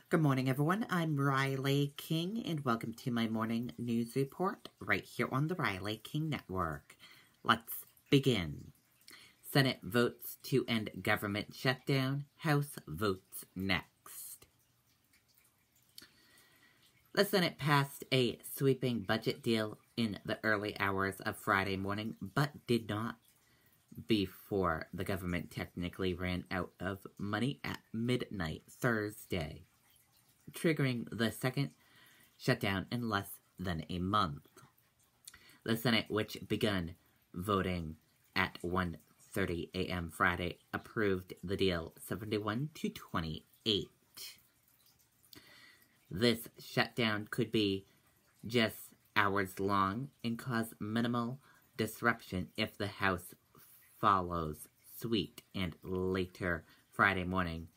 Good morning, everyone. I'm Riley King, and welcome to my morning news report right here on the Riley King Network. Let's begin. Senate votes to end government shutdown. House votes next. The Senate passed a sweeping budget deal in the early hours of Friday morning, but did not before the government technically ran out of money at midnight Thursday, triggering the second shutdown in less than a month. The Senate, which began voting at 1:30 a.m. Friday, approved the deal 71 to 28. This shutdown could be just hours long and cause minimal disruption if the House follows suit, and later Friday morning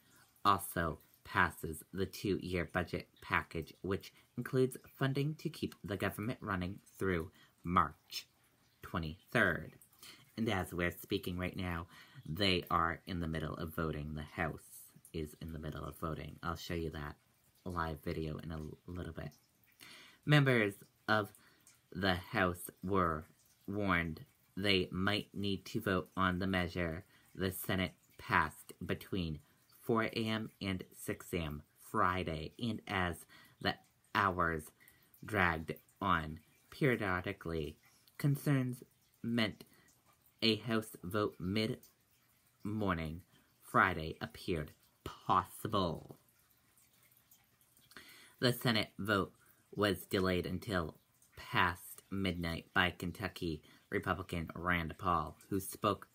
also passes the 2-year budget package, which includes funding to keep the government running through March 23rd. And as we're speaking right now, they are in the middle of voting. The House is in the middle of voting. I'll show you that live video in a little bit. Members of the House were warned they might need to vote on the measure the Senate passed between 4 a.m. and 6 a.m. Friday, and as the hours dragged on periodically, concerns meant a House vote mid-morning Friday appeared possible. The Senate vote was delayed until past midnight by Kentucky Republican Rand Paul, who spoke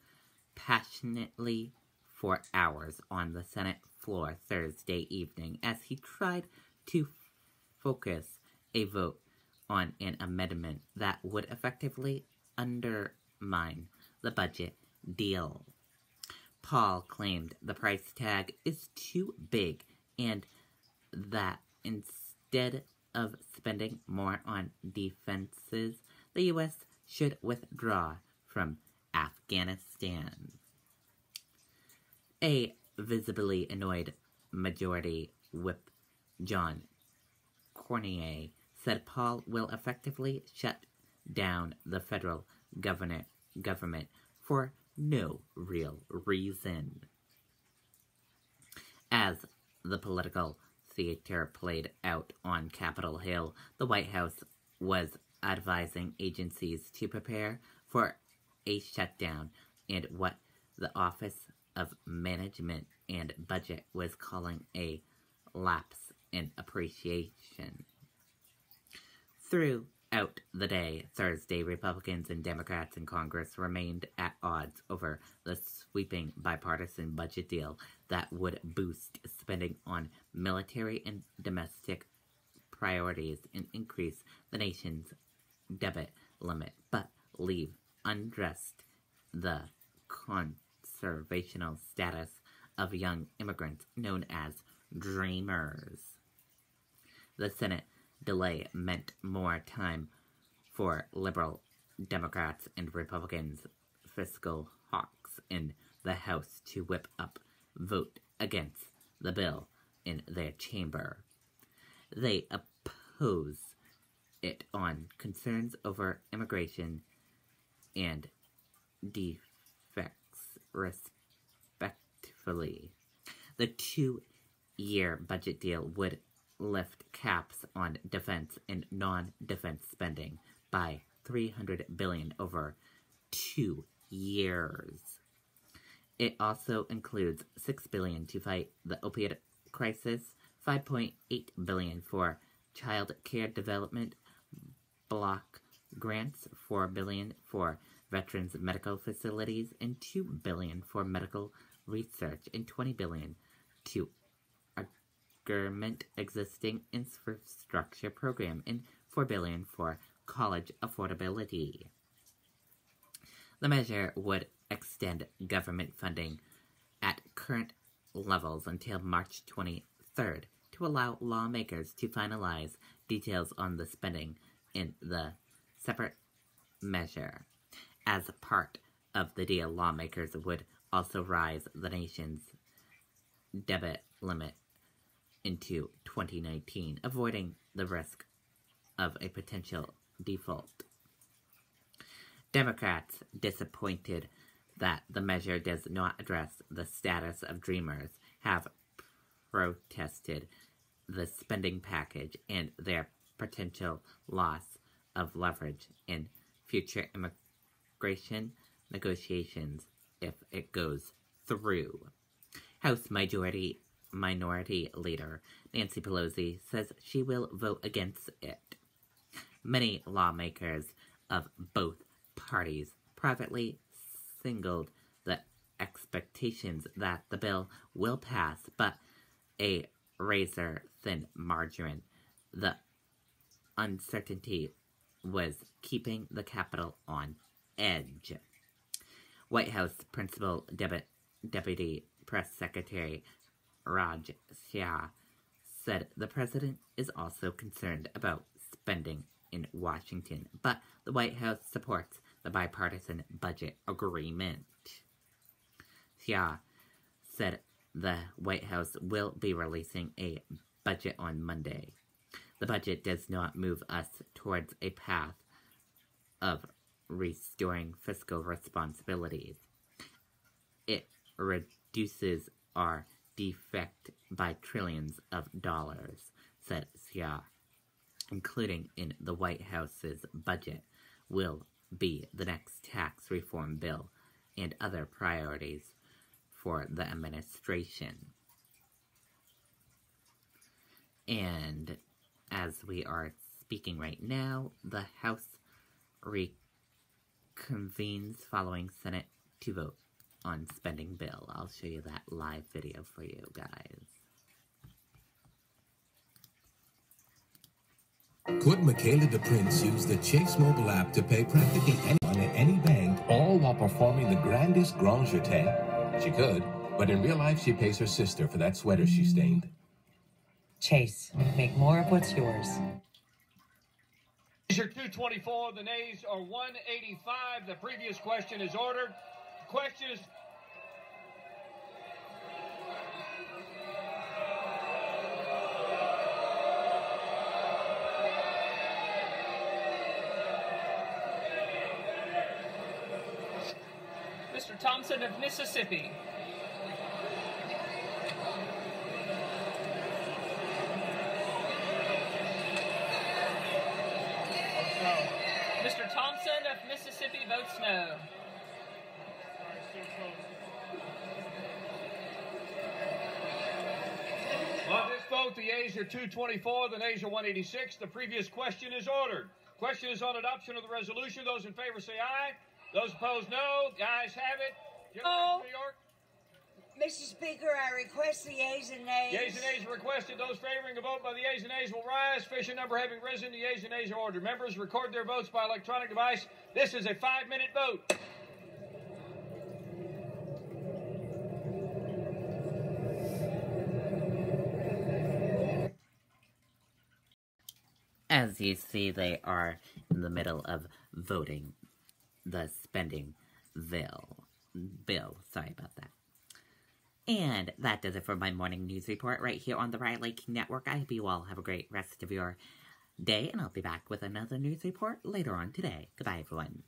passionately for hours on the Senate floor Thursday evening as he tried to focus a vote on an amendment that would effectively undermine the budget deal. Paul claimed the price tag is too big and that instead of spending more on defenses, the U.S. should withdraw from Afghanistan. A visibly annoyed Majority Whip John Cornyn said Paul will effectively shut down the federal government for no real reason. As the political theater played out on Capitol Hill, the White House was advising agencies to prepare for a shutdown and what the Office of Management and Budget was calling a lapse in appreciation. Throughout the day, Thursday, Republicans and Democrats in Congress remained at odds over the sweeping bipartisan budget deal that would boost spending on military and domestic priorities and increase the nation's debt limit, but leave unaddressed the conservational status of young immigrants known as Dreamers. The Senate delay meant more time for liberal Democrats and Republicans, fiscal hawks in the House, to whip up vote against the bill in their chamber. They oppose it on concerns over immigration and defects, respectively. The 2-year budget deal would lift caps on defense and non-defense spending by $300 billion over 2 years. It also includes $6 billion to fight the opioid crisis, $5.8 billion for child care development block grants, $4 billion for veterans medical facilities, and $2 billion for medical research, and $20 billion to augment existing infrastructure program, and $4 billion for college affordability. The measure would extend government funding at current levels until March 23rd to allow lawmakers to finalize details on the spending in the separate measure. As part of the deal, lawmakers would also raise the nation's debt limit into 2019, avoiding the risk of a potential default. Democrats, disappointed that the measure does not address the status of Dreamers, have protested the spending package and their potential loss of leverage in future immigration negotiations if it goes through. House Minority Leader Nancy Pelosi says she will vote against it. Many lawmakers of both parties privately signaled the expectations that the bill will pass, but a razor-thin margin. The uncertainty was keeping the Capitol on edge. White House Principal Deputy Press Secretary Raj Shah said the president is also concerned about spending in Washington, but the White House supports the bipartisan budget agreement. Shah said the White House will be releasing a budget on Monday. The budget does not move us towards a path of restoring fiscal responsibilities. It reduces our deficit by trillions of dollars, said Shah. Including in the White House's budget will be the next tax reform bill and other priorities for the administration. And as we are speaking right now, the House reconvenes following Senate to vote on spending bill. I'll show you that live video for you guys. Could Michaela DePrince use the Chase mobile app to pay practically anyone at any bank, all while performing the grandest grand jeté? She could, but in real life she pays her sister for that sweater she stained. Chase, make more of what's yours. Yeas are 224, the nays are 185. The previous question is ordered. The question is... Mr. Thompson of Mississippi. Mr. Thompson of Mississippi votes no. On this vote, the yeas are 224, the nays are 186. The previous question is ordered. Question is on adoption of the resolution. Those in favor say aye. Those opposed, no. The ayes have it. No. New York. Mr. Speaker, I request the yeas and nays. Yeas and nays are requested. Those favoring a vote by the yeas and nays will rise. Sufficient number having risen, the yeas and nays are ordered. Members record their votes by electronic device. This is a 5-minute vote. As you see, they are in the middle of voting the spending bill. Sorry about that. And that does it for my morning news report right here on the Riley King Network. I hope you all have a great rest of your day, and I'll be back with another news report later on today. Goodbye, everyone.